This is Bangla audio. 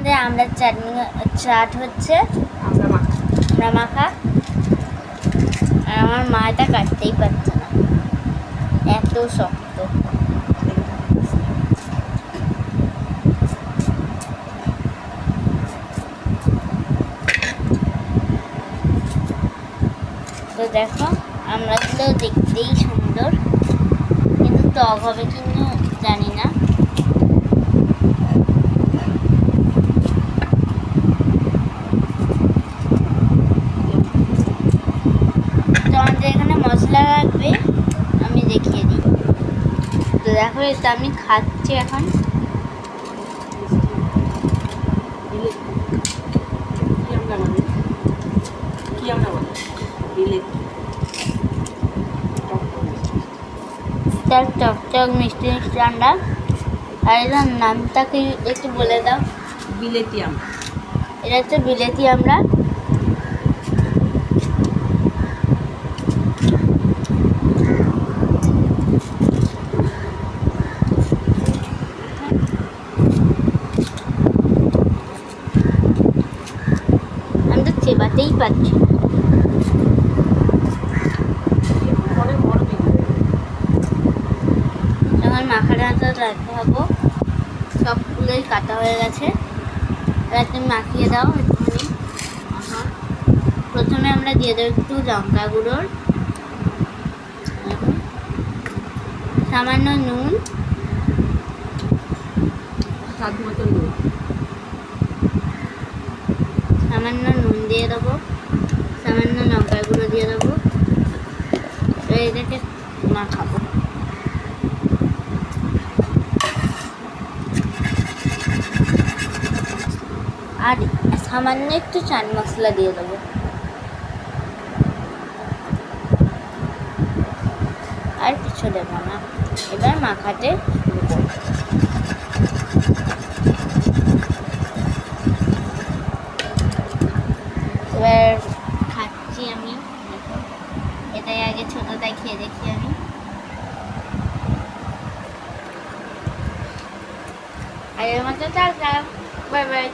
আমাদের আমরা চাটনি চাট হচ্ছে আমরা মাখা। আর আমার মা এটা কাটতেই পারছে না, এত শক্ত। তো দেখো আমরা তো দেখতেই সুন্দর, কিন্তু টক হবে কিন্তু জানি না। তো আমাদের এখানে মশলা লাগবে, আমি দেখিয়ে দিই। তো দেখো এটা আমি খাচ্ছি এখন। চকচক মিষ্টি মিষ্টি ঠান্ডা। আর এটার নামটা কি একটু বলে দাও? বিলেতি আম। এটা হচ্ছে বিলেতি আমরা। আমি তো চেবাতেই পাচ্ছি না। এখন মাখাটা রাখবো, সবগুলোই কাটা হয়ে গেছে। এবার তুমি মাখিয়ে দাও একটুখানি। প্রথমে আমরা দিয়ে দেবো একটু লঙ্কা গুঁড়োর, সামান্য নুন, স্বাদ মতো নুন, সামান্য নুন দিয়ে দেবো, সামান্য লঙ্কা গুঁড়ো দিয়ে দেবো। এটাকে মাখাবো। আর সামান্য একটু চাট মশলা দিয়ে দেবো। আর কিছু দেবো না। এবার মাখাতে শুরু করব। এবার খাচ্ছি আমি, এটাই আগে ছোটটাই খেয়ে দেখি আমি। আর এর মতো টাটা, বাই বাই।